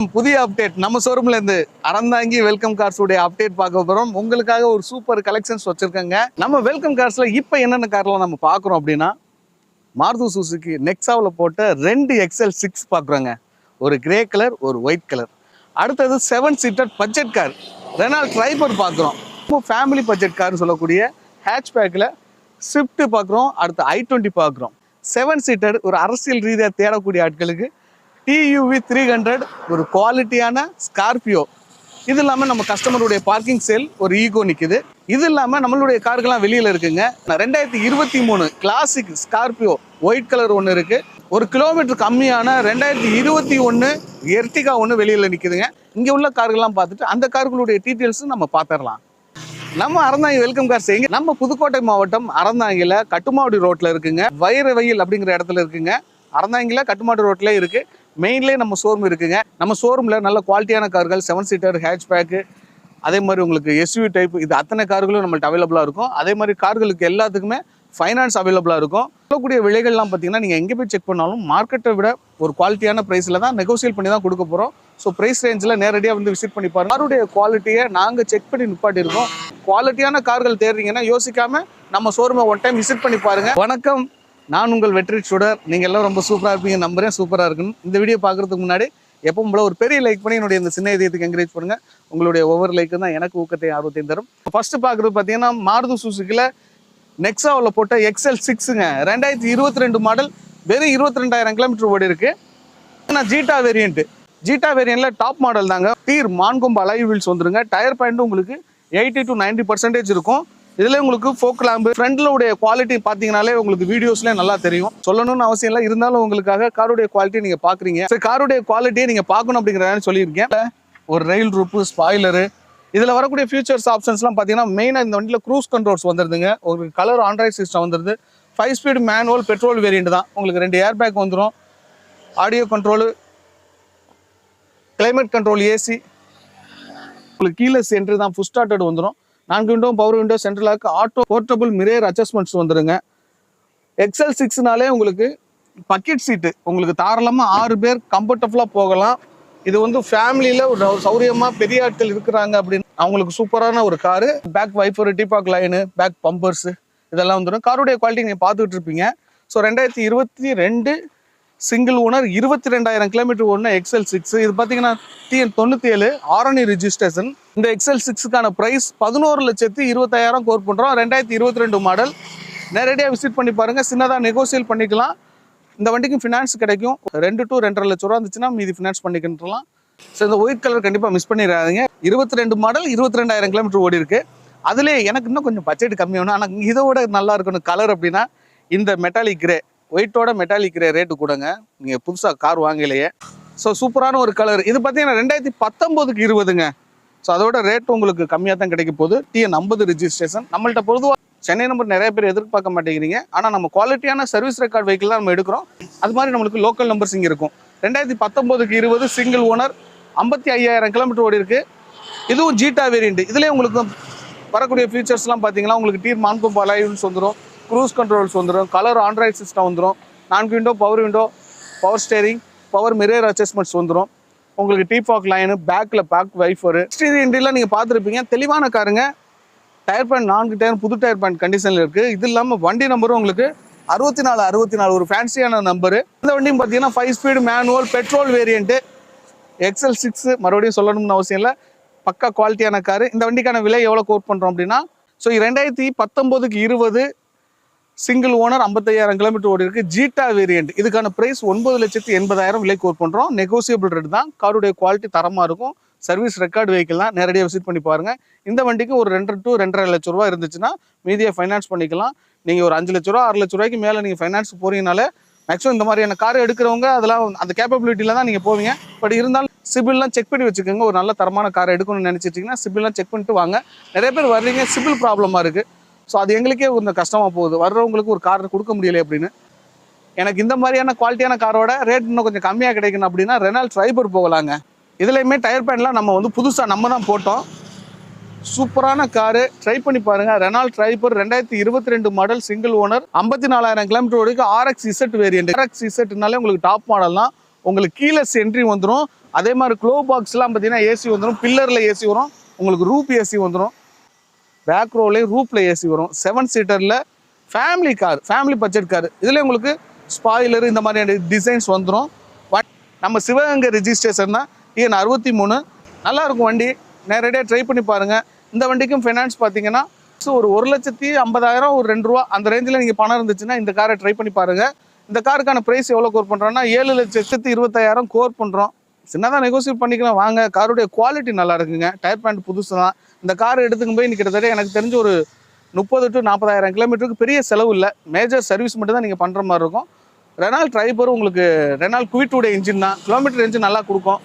புதிய அப்டேட் நம்ம ஷோரூம்ல இருந்து அறந்தாங்கி வெல்கம் கார்ஸ் உடைய அப்டேட் பார்க்க போறோம். உங்களுக்காக ஒரு சூப்பர் கலெக்ஷன்ஸ் வச்சிருக்கேங்க. நம்ம வெல்கம் கார்ஸ்ல இப்போ என்னென்ன கார்லாம் நம்ம பார்க்குறோம் அப்படின்னா, மாருதி சுசுகி நெக்ஸாவில் போட்ட 2 XL6 பார்க்குறோங்க. ஒரு கிரே கலர், ஒரு ஒயிட் கலர். அடுத்தது 7 seater budget car Renault Triber பார்க்குறோம். இப்போ ஃபேமிலி பட்ஜெட் கார்னு சொல்லக்கூடிய ஹேட்ச்பேக்கில் ஸ்விஃப்ட் பார்க்குறோம். அடுத்து i20 பார்க்குறோம். 7 சீட்டர் ஒரு அரசியல் ரீதியாக தேடக்கூடிய ஆட்களுக்கு TUV 300 ஒரு குவாலிட்டியான ஸ்கார்பியோ. இது இல்லாமல் நம்ம கஸ்டமருடைய பார்க்கிங் சேல் ஒரு ஈகோ நிற்குது. இது இல்லாமல் நம்மளுடைய கார்கள்லாம் வெளியில் இருக்குங்க. 2023 கிளாசிக் ஸ்கார்பியோ ஒயிட் கலர் ஒன்று இருக்குது. ஒரு கிலோமீட்டர் கம்மியான 2021 எர்டிகா ஒன்று வெளியில் நிற்குதுங்க. இங்கே உள்ள கார்கள்லாம் பார்த்துட்டு அந்த கார்களுடைய டீட்டெயில்ஸும் நம்ம பார்த்துடலாம். நம்ம அறந்தாங்கி வெல்கம் கார்ஸ் எங்க நம்ம புதுக்கோட்டை மாவட்டம் அறந்தாங்கில கட்டுமாவடி ரோட்டில் இருக்குங்க. வைரவயில் அப்படிங்கிற இடத்துல இருக்குங்க. அறந்தாங்கில கட்டுமாவடி ரோட்லேயே இருக்குது. மெயின்லேயே நம்ம ஷோரூம் இருக்குங்க. நம்ம ஷோரூமில் நல்ல குவாலிட்டியான கார்கள் 7 சீட்டர் ஹேட்ச்பேக்கு, அதே மாதிரி உங்களுக்கு SUV டைப், இது அத்தனை கார்களும் நம்மள்ட்ட அவைலபிளாக இருக்கும். அதே மாதிரி கார்களுக்கு எல்லாத்துக்குமே ஃபைனான்ஸ் அவைலபிளாக இருக்கும். சொல்லக்கூடிய விலைகள்லாம் பார்த்தீங்கன்னா நீங்கள் எங்கே போய் செக் பண்ணாலும் மார்க்கெட்டை விட ஒரு குவாலிட்டியான ப்ரைஸில் தான் நெகோசியேட் பண்ணி தான் கொடுக்க போகிறோம். ஸோ ப்ரைஸ் ரேஞ்சில் நேரடியாக வந்து விசிட் பண்ணி பாருங்கள். காருடைய குவாலிட்டியை நாங்கள் செக் பண்ணி நிப்பாட்டியிருக்கோம். குவாலிட்டியான கார்கள் தேடுறீங்கன்னா யோசிக்காமல் நம்ம ஷோரூமை ஒன் டைம் விசிட் பண்ணி பாருங்கள். வணக்கம், நான் உங்கள் வெற்றி சுடர். நீங்கள் எல்லாம் ரொம்ப சூப்பராக இருப்பீங்க நம்புறேன். சூப்பராக இருக்குன்னு இந்த வீடியோ பார்க்குறதுக்கு முன்னாடி எப்பவும் போல ஒரு பெரிய லைக் பண்ணி என்னுடைய இந்த சின்ன இதயத்துக்கு என்கரேஜ் பண்ணுங்கள். உங்களுடைய ஒவ்வொரு லைக்கு தான் எனக்கு ஊக்கத்தையும் ஆர்வத்தையும் தரும். ஃபஸ்ட்டு பார்க்குறது பார்த்தீங்கன்னா மாருதி சுசுகியில் நெக்ஸாவில் போட்ட XL6ங்க. 2022 மாடல், வெறும் 22,000 கிலோமீட்டர் ஓடி இருக்குது. ஆனால் ஜீட்டா வேரியண்ட்டில் டாப் மாடல் தாங்க. டீர் மான்கொம்பு அலாய் வீல்ஸ் வந்துருங்க. டயர் பாயிண்ட்டு உங்களுக்கு 80 to 90% இருக்கும். இதில் உங்களுக்கு ஃபோக் லேம்பு ஃப்ரண்ட்ல உடைய குவாலிட்டி பார்த்தீங்கனாலே உங்களுக்கு வீடியோஸ்லேயே நல்லா தெரியும். சொல்லணும்னு அவசியம் இல்லை, இருந்தாலும் உங்களுக்காக காருடைய குவாலிட்டி நீங்கள் பார்க்குறீங்க. சரி, காருடைய குவாலிட்டியை நீங்கள் பார்க்கணும் அப்படிங்கிறத சொல்லியிருக்கேன். ஒரு ரயில் ரூப்பு, ஸ்பாய்லரு, இதில் வரக்கூடிய ஃபியூச்சர்ஸ் ஆப்ஷன்ஸ்லாம் பார்த்தீங்கன்னா மெயினாக இந்த வண்டியில் க்ரூஸ் கண்ட்ரோல்ஸ் வந்துருதுங்க. ஒரு கலர் ஆண்ட்ராய்ட் சிஸ்டம் வந்துருது. 5 ஸ்பீட் மேனுவல் பெட்ரோல் வேரியண்ட் தான். உங்களுக்கு 2 ஏர் பேக் வந்துடும். Audio control, climate control, AC, உங்களுக்கு கீலெஸ் என்ட்ரி தான். ஃபுல் ஸ்டார்டட் வந்துடும். 4 window, power window, central lock, auto portable mirror adjustments வந்துருங்க. XL6னாலே உங்களுக்கு பக்கெட் சீட்டு உங்களுக்கு தாராளமாக 6 பேர் கம்ஃபர்டபுளாக போகலாம். இது வந்து ஃபேமிலியில் ஒரு சௌரியமாக பெரிய ஆட்கள் இருக்கிறாங்க அப்படின்னு அவங்களுக்கு சூப்பரான ஒரு car. Back wiper, defog line, back bumpers இதெல்லாம் வந்துடும். காருடைய குவாலிட்டி நீங்கள் பார்த்துக்கிட்டு இருப்பீங்க. ஸோ 2022 சிங்கிள் ஓனர் 22,000 கிலோமீட்டர் ஓடின XL6. இது பார்த்தீங்கன்னா TN97 ஆரணி ரிஜிஸ்ட்ரேஷன். இந்த XL6க்கான ப்ரைஸ் 11,20,000 கோட் பண்ணுறோம். 2022 மாடல். நேரடியாக விசிட் பண்ணி பாருங்கள். சின்னதாக நெகோசியேட் பண்ணிக்கலாம். இந்த வண்டிக்கு ஃபினான்ஸ் கிடைக்கும். 2 to 2.5 லட்ச ரூபா இருந்துச்சுன்னா மீதி ஃபினான்ஸ் பண்ணிக்கலாம். ஸோ இந்த ஒயிட் கலர் கண்டிப்பாக மிஸ் பண்ணிடாதீங்க. 22 மாடல், 22,000 கிலோமீட்டர் ஓடி இருக்குது. அதிலே எனக்கு இன்னும் கொஞ்சம் பட்ஜெட் கம்மியாகணும், ஆனால் இதோட நல்லா இருக்கணும் கலர் அப்படின்னா இந்த மெட்டாலிக் கிரே, ஒயிட்டோட மெட்டாலிக் கிரே ரேட்டு கூடங்க. நீங்கள் புதுசாக கார் வாங்கலையே. ஸோ சூப்பரான ஒரு கலர். இது பார்த்தீங்கன்னா 2019க்கு 20ங்க. ஸோ அதோட ரேட் உங்களுக்கு கம்மியாக தான் கிடைக்க போகுது. TN50 registration. நம்மள்ட்ட பொதுவாக சென்னை நம்பர் நிறைய பேர் எதிர்பார்க்க மாட்டேங்கிறீங்க. ஆனால் நம்ம குவாலிட்டியான சர்வீஸ் ரெக்கார்ட் வெஹிக்கிள் தான் நம்ம எடுக்கிறோம். அது மாதிரி நம்மளுக்கு லோக்கல் நம்பர்ஸ் இங்கே இருக்கும். 2019க்கு 20 சிங்கிள் ஓனர், 55,000 கிலோமீட்டர் ஓடி இருக்குது. இதுவும் ஜீட்டா வேரியண்ட். இதுலேயே உங்களுக்கு வரக்கூடிய ஃபீச்சர்ஸ்லாம் பார்த்தீங்கன்னா உங்களுக்கு டீர் மான்கொம்பு அலாய் வீல்ஸ் வந்துடும். க்ரூஸ் கண்ட்ரோல்ஸ் வந்துடும். கலர் ஆண்ட்ராய்ட் சிஸ்டம் வந்துடும். 4 window, power window, power steering, power mirror adjustments வந்துடும். உங்களுக்கு டீபாக் லைனு, பேக்கில் பேக் வைஃபரு, எக்ஸ்டீரியர் இன்டீரியர்லாம் நீங்கள் பார்த்துருப்பீங்க. தெளிவான காருங்க. டயர் பாயிண்ட் 4 டயர் புது டயர் பாயிண்ட் கண்டிஷனில் இருக்குது. இது இல்லாமல் வண்டி நம்பரும் உங்களுக்கு 64 ஒரு ஃபேன்சியான நம்பரு. இந்த வண்டியும் பார்த்தீங்கன்னா 5 speed manual petrol variant XL6. மறுபடியும் சொல்லணும்னு அவசியம் இல்லை, பக்கா குவாலிட்டியான காரு. இந்த வண்டிக்கான விலை எவ்வளோ கோட் பண்ணுறோம் அப்படின்னா, ஸோ 2019க்கு 20 சிங்கிள் ஓனர், 55,000 கிலோமீட்டர் ஓடி இருக்குது. ஜீட்டா வேரியண்ட். இதுக்கான ப்ரைஸ் 9,80,000 விலை கோட் பண்ணுறோம். நெகோசியபிள் ரேட் தான். காருடைய குவாலிட்டி தரமாக இருக்கும். சர்வீஸ் ரெக்கார்டு வெஹிக்கிள் தான். நேரடியாக விசிட் பண்ணி பாருங்கள். இந்த வண்டிக்கு ஒரு 2 to 2.5 லட்ச ரூபா இருந்துச்சுன்னா மீதியை ஃபைனான்ஸ் பண்ணிக்கலாம். நீங்கள் ஒரு 5 லட்ச ரூபா 6 லட்ச ரூபாய்க்கு மேலே நீங்கள் ஃபைனான்ஸ் போகிறீங்கனாலே மேக்ஸிமம் இந்த மாதிரியான கார் எடுக்கிறவங்க அதெல்லாம் அந்த கேப்பபிலிட்டியில் தான் நீங்கள் போவீங்க. பட் இருந்தாலும் சிபில்லாம் செக் பண்ணி வச்சுக்கோங்க. ஒரு நல்ல தரமான கார் எடுக்கணும்னு நினச்சிட்டிங்கன்னா சிபில்லாம் செக் பண்ணிட்டு வாங்க. நிறைய பேர் வர்றீங்க, சிபில் ப்ராப்ளமாக இருக்குது. ஸோ அது எங்களுக்கே கொஞ்சம் கஷ்டமாக போகுது. வர்றவங்களுக்கு ஒரு கார் கொடுக்க முடியலை அப்படின்னு. எனக்கு இந்த மாதிரியான குவாலிட்டியான காரோட ரேட் இன்னும் கொஞ்சம் கம்மியாக கிடைக்கணும் அப்படின்னா ரெனால்ட் ட்ரைபர் போகலாங்க. இதுலையுமே டயர் பேண்ட்லாம் நம்ம வந்து புதுசாக நம்ம தான் போட்டோம். சூப்பரான காரு, ட்ரை பண்ணி பாருங்க. Renault Triber 2022 model single owner, 54,000 kilometre ஓடிக்கு. RX Z variant. RX Zனாலே உங்களுக்கு டாப் மாடல் தான். உங்களுக்கு கீலெஸ் என்ட்ரி வந்துடும். அதே மாதிரி க்ளோ பாக்ஸ்லாம் பார்த்தீங்கன்னா ஏசி வந்துடும், பில்லரில் ஏசி வரும், உங்களுக்கு ரூப் ஏசி வந்துடும், பேக் ரோலே ரூப்பில் ஏசி வரும். 7 சீட்டரில் family car, family budget car. இதில் உங்களுக்கு ஸ்பாயிலர் இந்த மாதிரியான டிசைன்ஸ் வந்துடும். நம்ம சிவகங்கை ரிஜிஸ்ட்ரேஷன் தான், டிஎன் 63. நல்லாயிருக்கும் வண்டி, நேரடியாக ட்ரை பண்ணி பாருங்கள். இந்த வண்டிக்கும் ஃபைனான்ஸ் பார்த்தீங்கன்னா ஒரு 1,50,000 ஒரு 2 ரூபா அந்த ரேஞ்சில் நீங்கள் பணம் இருந்துச்சுன்னா இந்த காரை ட்ரை பண்ணி பாருங்கள். இந்த காருக்கான ப்ரைஸ் எவ்வளோ கோர் பண்ணுறோன்னா 7,25,000 கோர் பண்ணுறோம். சின்னதாக நெகோசியேட் பண்ணிக்கலாம் வாங்க. காருடைய குவாலிட்டி நல்லா இருக்குங்க, டயர் பேண்ட் புதுசு தான். இந்த கார் எடுத்துக்கும் போய் கிட்டத்தட்ட எனக்கு தெரிஞ்ச ஒரு 30 to 40,000 கிலோமீட்டருக்கு பெரிய செலவு இல்லை. மேஜர் சர்வீஸ் மட்டும் தான் நீங்கள் பண்ணுற மாதிரி இருக்கும். ரெனால் ட்ரைபர் உங்களுக்கு ரெனால் குவிட்டோட இன்ஜின் தான், கிலோமீட்டர் இன்ஜின் நல்லா கொடுக்கும்.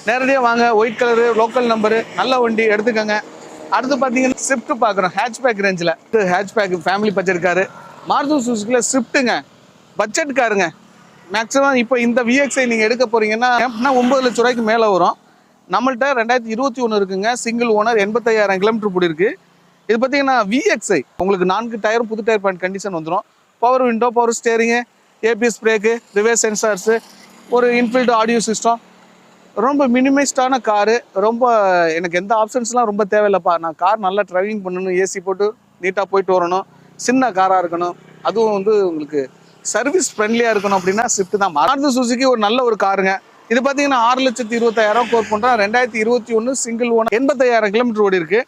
நேரடியாக வாங்க, ஒயிட் கலரு, லோக்கல் நம்பரு, நல்ல வண்டி எடுத்துக்கோங்க. அடுத்து பார்த்தீங்கன்னா ஸ்விஃப்ட் பார்க்குறோம், ஹேட்ச்பேக் ரேஞ்சில். Hatchback family budget car, Maruti சுசுக்கியில் ஸ்விஃப்ட்டுங்க, பட்ஜெட் காருங்க. மேக்ஸிமம் இப்போ இந்த விஎக்ஸ்ஐ நீங்கள் எடுக்க போகிறீங்கன்னா 9 லட்ச ரூபாய்க்கு மேலே வரும். நம்மள்ட்ட 2021 இருக்குங்க, சிங்கிள் ஓனர், 85,000 கிலோமீட்டர் போடி இருக்குது. இது பார்த்தீங்கன்னா விஎக்ஸ்ஐ உங்களுக்கு 4 டயரும் புது டயர் பாயிண்ட் கண்டிஷன் வந்துடும். Power window, power steering, ABS brake, reverse sensors, ஒரு இன்ஃபில்டு ஆடியோ சிஸ்டம். ரொம்ப மினிமைஸ்டான காரு. ரொம்ப எனக்கு எந்த ஆப்ஷன்ஸ்லாம் ரொம்ப தேவையில்லைப்பா, நான் கார் நல்லா ட்ரைவிங் பண்ணணும், ஏசி போட்டு நீட்டாக போயிட்டு வரணும், சின்ன காராக இருக்கணும், அதுவும் வந்து உங்களுக்கு சர்வீஸ் ஃப்ரெண்ட்லியாக இருக்கணும் அப்படின்னா ஸ்விஃப்ட் தான். மாருதி சுசுகி ஒரு நல்ல ஒரு காருங்க. இது பார்த்தீங்கன்னா 6,25,000 கோர் பண்ணுறோம். 2021 சிங்கிள் ஓனர், 85,000 கிலோமீட்டர் ஓடி இருக்குது.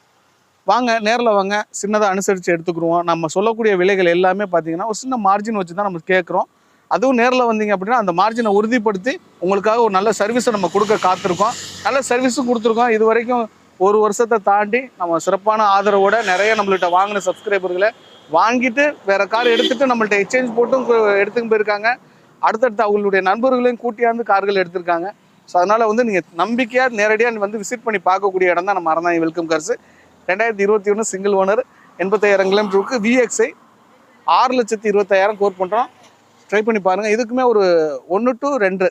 வாங்க, நேரில் வாங்க, சின்னதாக அனுசரித்து எடுத்துக்கிடுவோம். நம்ம சொல்லக்கூடிய விலைகள் எல்லாமே பார்த்தீங்கன்னா ஒரு சின்ன மார்ஜின் வச்சு தான் நம்ம கேட்குறோம். அதுவும் நேரில் வந்தீங்க அப்படின்னா அந்த மார்ஜினை உறுதிப்படுத்தி உங்களுக்காக ஒரு நல்ல சர்வீஸை நம்ம கொடுக்க காத்திருக்கோம். நல்ல சர்வீஸும் கொடுத்துருக்கோம். இது வரைக்கும் 1 வருஷத்தை தாண்டி நம்ம சிறப்பான ஆதரவோட நிறைய நம்மள்கிட்ட வாங்கின சப்ஸ்கிரைபர்களை வாங்கிட்டு வேறு கார் எடுத்துகிட்டு நம்மள்ட்ட எக்ஸ்சேஞ்ச் போட்டும் எடுத்துன்னு போயிருக்காங்க. அடுத்தடுத்து அவங்களுடைய நண்பர்களையும் கூட்டியாந்து கார்கள் எடுத்திருக்காங்க. ஸோ அதனால் வந்து நீங்கள் நம்பிக்கையாக நேரடியாக வந்து விசிட் பண்ணி பார்க்கக்கூடிய இடம் தான் நம்ம Aranthangi welcome cars. 2021 single owner, 85,000 கிலோமீட்டருக்கு விஎக்ஸ்ஐ, 6,25,000 கோர் பண்ணுறோம். ட்ரை பண்ணி பாருங்கள். இதுக்குமே ஒரு 1 to 2,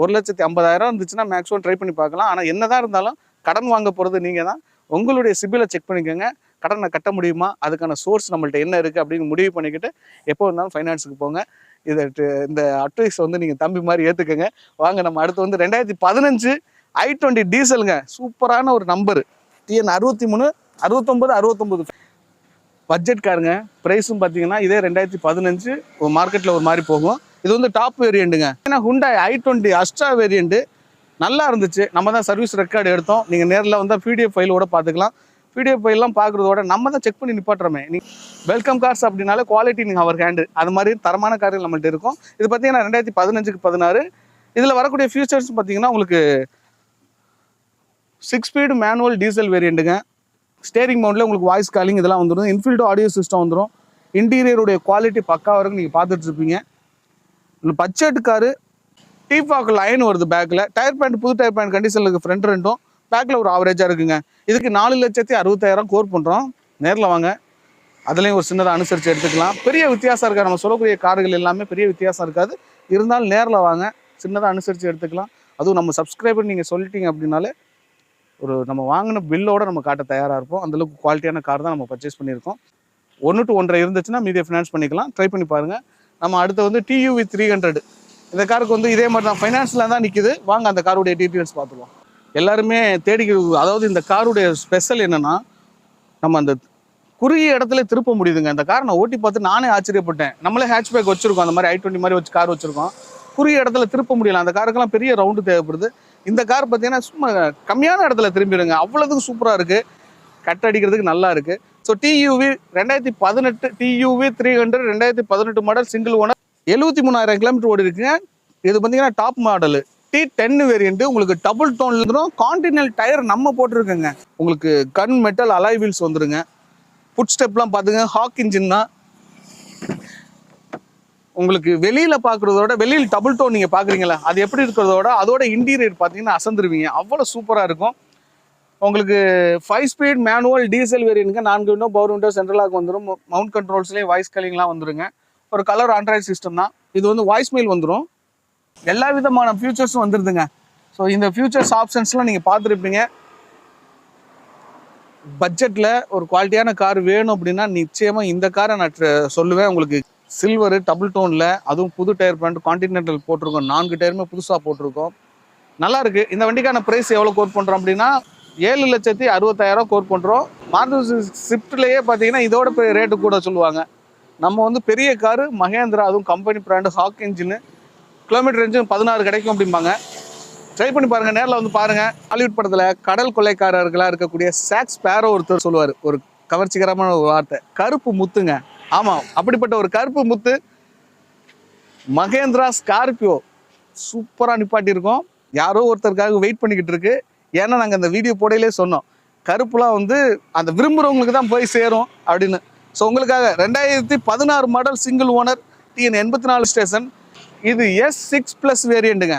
1,50,000 இருந்துச்சுன்னா மேக்ஸிமம் ட்ரை பண்ணி பார்க்கலாம். ஆனால் என்ன தான் இருந்தாலும் கடன் வாங்க போகிறது நீங்கள் தான். உங்களுடைய சிபிலை செக் பண்ணிக்கோங்க, கடனை கட்ட முடியுமா, அதுக்கான சோர்ஸ் நம்மள்ட்ட என்ன இருக்குது அப்படின்னு முடிவு பண்ணிக்கிட்டு எப்போ இருந்தாலும் ஃபைனான்ஸுக்கு போங்க. இந்த அட்வைஸ் வந்து நீங்கள் தம்பி மாதிரி ஏற்றுக்கங்க. வாங்க, நம்ம அடுத்து வந்து 2015 i20 டீசலுங்க. சூப்பரான ஒரு நம்பரு, டிஎன் 63, 69 பட்ஜெட் காருங்க. ப்ரைஸும் பார்த்தீங்கன்னா இதே 2015 ஒரு மார்க்கெட்டில் ஒரு மாதிரி போகும். இது வந்து டாப் வேரியண்ட்டுங்க. ஏன்னா ஹுண்டாய் i20 அஸ்ட்ரா வேரியண்ட்டு நல்லா இருந்துச்சு. நம்ம தான் சர்வீஸ் ரெக்கார்டு எடுத்தோம். நீங்கள் நேரில் வந்தால் பிடிஎஃப் ஃபைலோட பார்த்துக்கலாம். பிடிஎஃப் ஃபைல்லாம் பார்க்குறதோட நம்ம தான் செக் பண்ணி நிப்பாட்டுறோமே. வெல்கம் கார்ஸ் அப்படின்னாலே குவாலிட்டி நீங்கள் அவர் ஹேண்டு, அது மாதிரி தரமான கார்கள் நம்மள்ட்ட இருக்கும். இது பார்த்தீங்கன்னா 2015க்கு 16. இதில் வரக்கூடிய ஃபியூச்சர்ஸ் பார்த்தீங்கன்னா உங்களுக்கு 6 ஸ்பீடு மேனுவல் டீசல் வேரியண்ட்டுங்க. ஸ்டேரிங் மவுண்டில் உங்களுக்கு வாய்ஸ் காலிங் இதெல்லாம் வந்துடும். இன்ஃபில்டு ஆடியோ சிஸ்டம் வந்துடும். இன்டீரியருடைய குவாலிட்டி பக்கா வரைக்கும் நீங்கள் பார்த்துட்ருப்பீங்க. பட்ஜெட் காரு, டீஃபாக் லைன் வருது பேக்கில். டயர் பேண்ட் புது டயர் பேண்ட் கண்டிஷனில் இருக்குது. ஃப்ரண்ட் ரெண்டும், பேக்கில் ஒரு ஆவரேஜாக இருக்குங்க. இதுக்கு 4,60,000 கோர் பண்ணுறோம். நேரில் வாங்க, அதுலேயும் ஒரு சின்னதாக அனுசரித்து எடுத்துக்கலாம். பெரிய வித்தியாசம் இருக்காது, நம்ம சொல்லக்கூடிய கார்கள் எல்லாமே பெரிய வித்தியாசம் இருக்காது. இருந்தாலும் நேரில் வாங்க, சின்னதாக அனுசரித்து எடுத்துக்கலாம். அதுவும் நம்ம சப்ஸ்கிரைபர் நீங்கள் சொல்லிட்டீங்க அப்படின்னாலே ஒரு நம்ம வாங்கின பில்லோடு நம்ம காட்ட தயாராக இருப்போம். அந்தளவுக்கு குவாலிட்டியான கார் தான் நம்ம பர்ச்சேஸ் பண்ணியிருக்கோம். 1 to 1.5 இருந்துச்சுன்னா மீதியை ஃபினான்ஸ் பண்ணிக்கலாம். ட்ரை பண்ணி பாருங்கள். நம்ம அடுத்து வந்து டியூவி 300. இந்த காருக்கு வந்து இதே மாதிரி தான் ஃபைனான்ஸில் தான் நிற்கிது. வாங்க அந்த காருடைய டீட்டெயில்ஸ் பார்த்துருவோம். எல்லாருமே அதாவது இந்த காருடைய ஸ்பெஷல் என்னென்னா, நம்ம அந்த குறுகிய இடத்துல திருப்ப முடியுதுங்க. இந்த காரை நான் ஓட்டி பார்த்து நானே ஆச்சரியப்பட்டேன். நம்மளே ஹேட்ச்பேக் வச்சுருக்கோம், அந்த மாதிரி i20 மாதிரி வச்சு கார் வச்சுருக்கோம். குறுகிய இடத்துல திருப்ப முடியலாம். அந்த காருக்கெல்லாம் பெரிய ரவுண்டு தேவைப்படுது. இந்த கார் பார்த்தீங்கன்னா சும்மா கம்மியான இடத்துல திரும்பிடுங்க, அவ்வளோதுக்கு சூப்பராக இருக்குது. கட் அடிக்கிறதுக்கு நல்லா இருக்குது. So TUV 2018 TUV 300 2018 model single owner, 73,000 kilometre ஓடி இருக்குங்க. இது பார்த்தீங்கன்னா டாப் மாடலு T10 வேரியண்ட்டு. உங்களுக்கு டபுள் டோன்ல இருந்துடும். கான்டினல் டயர் நம்ம போட்டிருக்குங்க. உங்களுக்கு கன் மெட்டல் அலாய் வீல்ஸ் வந்துருங்க. ஃபுட் ஸ்டெப்லாம் பார்த்துங்க, ஹாக் இன்ஜின் தான். உங்களுக்கு வெளியில் பார்க்குறதோட வெளியில் டபுள் டோன் நீங்கள் பார்க்குறீங்களா, அது எப்படி இருக்கிறதோட அதோட இன்டீரியர் பார்த்தீங்கன்னா அசந்துருவீங்க, அவ்வளோ சூப்பராக இருக்கும். உங்களுக்கு 5 ஸ்பீட் மேனுவல் டீசல் வேரியண்ட்டுங்க. 4 விண்டோ, பவர் விண்டோ, சென்ட்ரலாக வந்துடும். மவுண்ட் கண்ட்ரோல்ஸ்லேயே வாய்ஸ் காலிங்லாம் வந்துருங்க. ஒரு கலர் ஆண்ட்ராய்டு சிஸ்டம் தான். இது வந்து வாய்ஸ் மெயில் வந்துடும். எல்லா விதமான ஃபியூச்சர்ஸும் வந்துடுதுங்க. ஸோ இந்த ஃபியூச்சர்ஸ் ஆப்ஷன்ஸ்லாம் நீங்கள் பார்த்துருப்பீங்க. பட்ஜெட்டில் ஒரு குவாலிட்டியான கார் வேணும் அப்படின்னா நிச்சயமாக இந்த காரை நான் சொல்லுவேன். உங்களுக்கு சில்வரு டபுள் டோனில், அதுவும் புது டயர் பேண்ட் கான்டினென்டல் போட்டிருக்கோம். 4 டயருமே புதுசாக போட்டிருக்கோம். நல்லா இருக்கு. இந்த வண்டிக்கான பிரைஸ் எவ்வளோ கோட் பண்ணுறோம் அப்படின்னா 7,60,000 கோட் பண்ணுறோம். மாருதி ஸ்விஃப்ட்லேயே பார்த்தீங்கன்னா இதோட ரேட்டு கூட சொல்லுவாங்க. நம்ம வந்து பெரிய காரு மகேந்திரா, அதுவும் company brand, Hawk engine, kilometre range 16 கிடைக்கும் அப்படிம்பாங்க. ட்ரை பண்ணி பாருங்கள், நேரில் வந்து பாருங்கள். ஹாலிவுட் படத்தில் கடல் கொள்ளைக்காரர்களாக இருக்கக்கூடிய சாக் ஸ்பேரோ ஒருத்தர் சொல்லுவார் ஒரு கவர்ச்சிகரமான ஒரு வார்த்தை, கருப்பு முத்துங்க. ஆமாம், அப்படிப்பட்ட ஒரு கருப்பு முத்து மகேந்திரா ஸ்கார்பியோ சூப்பராக நிப்பாட்டியிருக்கோம். யாரோ ஒருத்தருக்காக வெயிட் பண்ணிக்கிட்டு இருக்கு. ஏன்னா நாங்கள் அந்த வீடியோ போடையிலே சொன்னோம், கருப்புலாம் வந்து அந்த விரும்புகிறவங்களுக்கு தான் போய் சேரும் அப்படின்னு. ஸோ உங்களுக்காக 2016 model single owner TN 84 station. இது S6+ வேரியண்ட்டுங்க.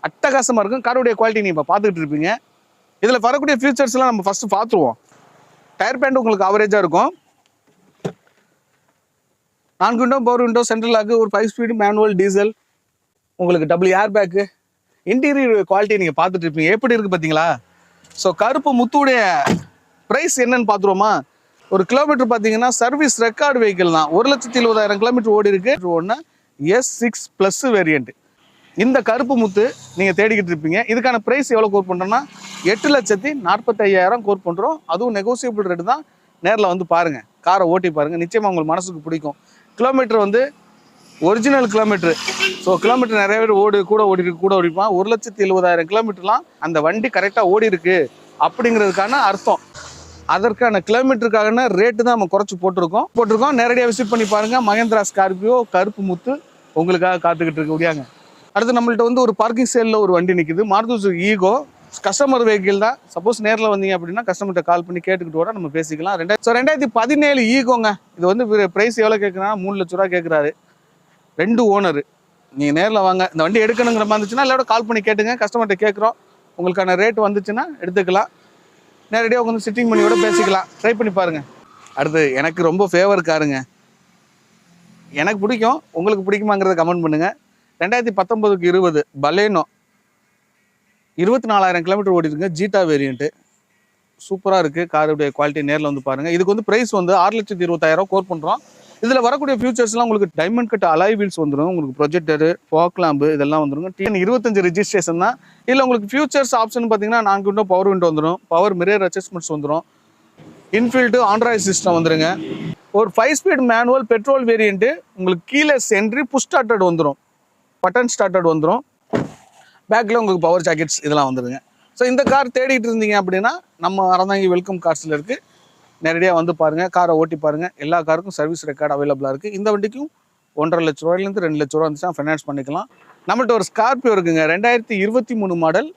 அட்டகாசமாக இருக்கும். காருடைய குவாலிட்டி நீங்கள் இப்போ பார்த்துக்கிட்டு இருப்பீங்க. இதில் வரக்கூடிய ஃபீச்சர்ஸ்லாம் நம்ம ஃபஸ்ட்டு பார்த்துருவோம். டயர் பேண்ட் உங்களுக்கு ஆவரேஜாக இருக்கும். 4 window, power window, central lock, ஒரு 5 ஸ்பீடு மேனுவல் டீசல், உங்களுக்கு double air bag. Interior quality நீங்கள் பார்த்துட்டு இருப்பீங்க, எப்படி இருக்குது பார்த்தீங்களா? ஸோ கருப்பு முத்துடைய ப்ரைஸ் என்னன்னு பார்த்துருவோமா? ஒரு கிலோமீட்டர் பார்த்தீங்கன்னா சர்வீஸ் ரெக்கார்டு வெஹிக்கிள் தான். 1,20,000 கிலோமீட்டர் ஓடி இருக்கு. ஒன்று S6+ வேரியண்ட். இந்த கருப்பு முத்து நீங்கள் தேடிக்கிட்டு இருப்பீங்க. இதுக்கான ப்ரைஸ் எவ்வளோ கோட் பண்ணுறோன்னா 8,45,000 கோட் பண்ணுறோம். அதுவும் நெகோசியபிள் ரேட்டு தான். நேரில் வந்து பாருங்கள், காரை ஓட்டி பாருங்கள், நிச்சயமாக உங்களுக்கு மனசுக்கு பிடிக்கும். கிலோமீட்டர் வந்து ஒரிஜினல் கிலோமீட்டர். ஸோ கிலோமீட்டர் நிறைய பேர் கூட ஓடிப்பான். 1,70,000 கிலோமீட்டர்லாம் அந்த வண்டி கரெக்டாக ஓடி இருக்கு அப்படிங்கிறதுக்கான அர்த்தம். அதற்கான கிலோமீட்டருக்கான ரேட்டு தான் நம்ம குறைச்சி போட்டிருக்கோம். நேரடியாக விசிட் பண்ணி பாருங்கள். மகேந்திரா ஸ்கார்பியோ கருப்பு முத்து உங்களுக்காக காத்துக்கிட்டு இருக்க முடியாங்க. அடுத்து நம்மள்ட்ட வந்து ஒரு பார்க்கிங் சேலில் ஒரு வண்டி நிற்குது, மாருதி ஈகோ. கஸ்டமர் வெஹிக்கிள் தான். சப்போஸ் நேரில் வந்தீங்க அப்படின்னா கஸ்டமர்கிட்ட கால் பண்ணி கேட்டுக்கிட்டு கூட நம்ம பேசிக்கலாம். 2017 ஈகோங்க. இது வந்து ப்ரைஸ் எவ்வளோ கேட்குறா? 3 லட்ச ரூபா கேட்குறாரு. 2 ஓனர். நீங்கள் நேரில் வாங்க. இந்த வண்டி எடுக்கணுங்கிற மாதிரி இருந்துச்சுன்னா எல்லாரோட கால் பண்ணி கேட்டுங்க. கஸ்டமர்கிட்ட கேட்குறோம், உங்களுக்கான ரேட் வந்துச்சுன்னா எடுத்துக்கலாம். நேரடியாக உட்காந்து சிட்டிங் பண்ணியோட பேசிக்கலாம். ட்ரை பண்ணி பாருங்கள். அடுத்து எனக்கு ரொம்ப ஃபேவர் காருங்க. எனக்கு பிடிக்கும், உங்களுக்கு பிடிக்குமாங்கிறத கமெண்ட் பண்ணுங்கள். 2019க்கு 20 பலேனோ 24,000 கிலோமீட்டர் ஓடி இருக்குங்க. ஜீட்டா வேரியண்ட்டு சூப்பராக இருக்குது. காருடைய குவாலிட்டி நேரில் வந்து பாருங்கள். இதுக்கு வந்து ப்ரைஸ் வந்து 6,20,000 கோட் பண்ணுறோம். இதில் வரக்கூடிய ஃபியூச்சர்ஸ்லாம் உங்களுக்கு டைமண்ட் கட் அலாய் வீல்ஸ் வந்துடும். உங்களுக்கு ப்ரொஜெக்டரு, ஃபாக் லாம்பு இதெல்லாம் வந்துருங்க. TN 25 ரெஜிஸ்ட்ரேஷன் தான். இதில் உங்களுக்கு ஃபியூச்சர்ஸ் ஆப்ஷன் பார்த்தீங்கன்னா 4 விண்டோ, பவர் விண்டோ வந்துடும். பவர் மிரர் அட்ஜஸ்ட்மெண்ட்ஸ் வந்துடும். இன்ஃபீல்டு ஆண்ட்ராய்டு சிஸ்டம் வந்துருங்க. ஒரு 5 ஸ்பீட் மேனுவல் பெட்ரோல் வேரியண்ட்டு. உங்களுக்கு கீலெஸ் என்ட்ரி, புஷ் ஸ்டார்டட் வந்துடும், பட்டன் ஸ்டார்டட் வந்துடும். பேக்கில் உங்களுக்கு பவர் ஜாக்கெட்ஸ் இதெல்லாம் வந்துடுங்க. ஸோ இந்த கார் தேடிட்டு இருந்தீங்க அப்படின்னா நம்ம அறந்தாங்கி வெல்கம் கார்ஸில் இருக்குது. நேரடியாக வந்து பாருங்கள், காரை ஓட்டி பாருங்கள். எல்லா காருக்கும் சர்வீஸ் ரெக்கார்டு அவைலபிளாக இருக்குது. இந்த வண்டிக்கும் 1,50,000 லட்ச ரூபாயிலேருந்து 2 லட்ச ரூபா வந்துச்சுன்னா ஃபைனான்ஸ் பண்ணிக்கலாம். நம்மள்ட்ட ஒரு ஸ்கார்பியோ இருக்குங்க. 2023 மாடல்,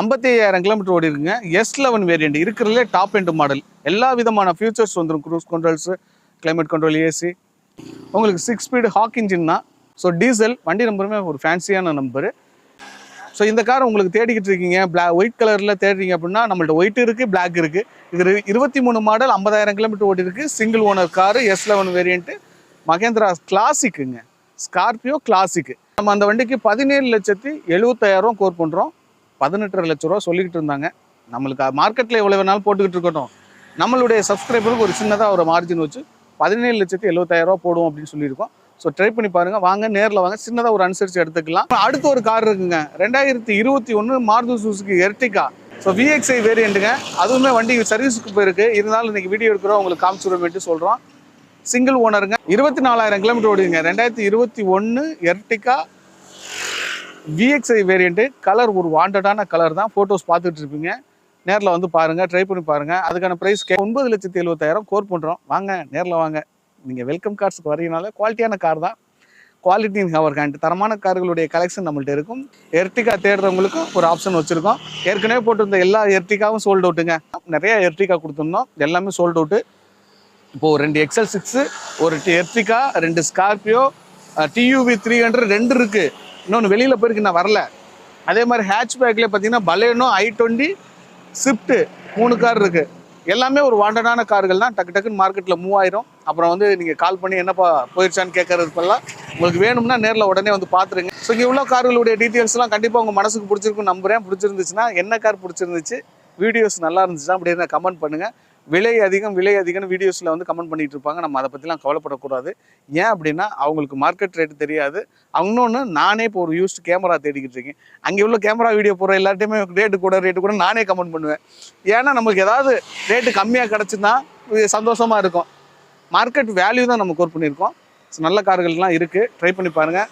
55,000 கிலோமீட்டர் ஓடி இருக்குங்க. S11 வேரியண்ட் இருக்கிறதுலே டாப் எண்ட் மாடல். எல்லா விதமான ஃபியூச்சர்ஸ் வந்துடும். Cruise controls, climate control, AC. உங்களுக்கு 6 ஸ்பீடு ஹாக் இன்ஜின் தான். So diesel. வண்டி நம்பருமே ஒரு ஃபேன்சியான நம்பரு. ஸோ இந்த கார் உங்களுக்கு தேடிக்கிட்டு இருக்கீங்க, ஒயிட் கலரில் தேடுறீங்க அப்படின்னா நம்மள்ட்ட ஒயிட் இருக்குது, பிளாக் இருக்குது. இது 23 மாடல், 50,000 கிலோமீட்டர் ஓடி இருக்குது. Single owner car, S11 variant, Mahindra கிளாசிக்குங்க. Scorpio classic. நம்ம அந்த வண்டிக்கு 17,70,000 கோட் பண்ணுறோம். 18,5 லட்ச ரூபா சொல்லிக்கிட்டு இருந்தாங்க. நம்மளுக்கு மார்க்கெட்டில் எவ்வளோ வேணாலும் போட்டுக்கிட்டு இருக்கட்டும், நம்மளுடைய சப்ஸ்கிரைபருக்கு ஒரு சின்னதாக ஒரு மார்ஜின் வச்சு 17,70,000 போடுவோம் அப்படின்னு சொல்லியிருக்கோம். ஸோ ட்ரை பண்ணி பாருங்கள். வாங்க, நேரில் வாங்க, சின்னதாக ஒரு அனுசரித்து எடுத்துக்கலாம். அடுத்து ஒரு கார் இருக்குங்க. 2021 Maruti Suzuki Ertiga. So VXI வேரியண்ட்டுங்க. அதுவுமே வண்டி சர்வீஸுக்கு போயிருக்கு. இருந்தாலும் இன்றைக்கி வீடியோ எடுக்கிறோம், உங்களுக்கு காமிச்சுருவேன்ட்டு சொல்கிறோம். சிங்கிள் ஓனருங்க. 24,000 கிலோமீட்டர் ஓடுங்க. 2021 எர்டிகா VXI வேரியண்ட்டு. கலர் ஒரு வாண்டடான கலர் தான். ஃபோட்டோஸ் பார்த்துட்டு இருப்பீங்க. நேரில் வந்து பாருங்கள், ட்ரை பண்ணி பாருங்கள். அதுக்கான ப்ரைஸ் 9,70,000 கோட் பண்ணுறோம். வாங்க, நேரில் வாங்க. நீங்கள் வெல்கம் கார்ஸுக்கு வரீங்கனால குவாலிட்டியான கார் தான். Quality in our hand. தரமான கார்களுடைய கலெக்ஷன் நம்மள்ட்ட இருக்கும். எர்டிகா தேடுறவங்களுக்கும் ஒரு ஆப்ஷன் வச்சுருக்கோம். ஏற்கனவே போட்டிருந்த எல்லா எர்டிகாவும் சோல்ட் அவுட்டுங்க. நிறைய எர்டிகா கொடுத்துருந்தோம், எல்லாமே சோல்ட் அவுட்டு. இப்போது 2 XL6, ஒரு எர்டிகா, 2 ஸ்கார்பியோ, TUV 300 2 இருக்குது. இன்னொன்று வெளியில் போயிருக்கு, நான் வரல. அதே மாதிரி ஹேட்ச்பேக்கில் பார்த்தீங்கன்னா பலேனோ, i20, ஸ்விஃப்ட்டு 3 கார் இருக்குது. எல்லாமே ஒரு வாண்டடான கார்கள் தான். டக்கு டக்குன்னு மார்க்கெட்டில் மூவ் ஆயிரும். அப்புறம் வந்து நீங்கள் கால் பண்ணி என்னப்பா போயிடுச்சான்னு கேட்கறதுப்பெல்லாம் உங்களுக்கு வேணும்னா நேரில் உடனே வந்து பார்த்துருங்க. ஸோ இங்கே உள்ள கார்களுடைய டீட்டெயில்ஸ்லாம் கண்டிப்பாக உங்கள் மனசுக்கு பிடிச்சிருக்குன்னு நம்புகிறேன். பிடிச்சிருந்துச்சுன்னா என்ன கார் பிடிச்சிருந்துச்சு, வீடியோஸ் நல்லா இருந்துச்சுன்னா அப்படியே கமெண்ட் பண்ணுங்கள். விலை அதிகம்னு வீடியோஸில் வந்து கமெண்ட் பண்ணிட்டு இருப்பாங்க. நம்ம அதை பற்றிலாம் கவலைப்படக்கூடாது. ஏன் அப்படின்னா அவங்களுக்கு மார்க்கெட் ரேட்டு தெரியாது. இன்னொன்று, நானே இப்போ ஒரு யூஸ்டு கேமரா தேடிக்கிட்டு இருக்கேன். அங்கே உள்ள கேமரா வீடியோ போகிற எல்லாத்தையுமே ரேட்டு கூட நானே கமெண்ட் பண்ணுவேன். ஏன்னா நமக்கு ஏதாவது ரேட்டு கம்மியாக கிடச்சுன்னா சந்தோஷமாக இருக்கும். மார்க்கெட் வேல்யூ தான் நம்ம கோர் பண்ணியிருக்கோம். நல்ல கார்கள்லாம் இருக்குது, ட்ரை பண்ணி பாருங்கள்.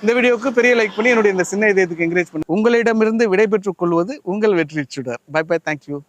இந்த வீடியோவுக்கு பெரிய லைக் பண்ணி என்னுடைய இந்த சின்ன இதயத்துக்கு என்கரேஜ் பண்ணி உங்களிடமிருந்து விடைபெற்றுக் கொள்வது உங்கள் வெற்றி சுடர். Bye bye, thank you.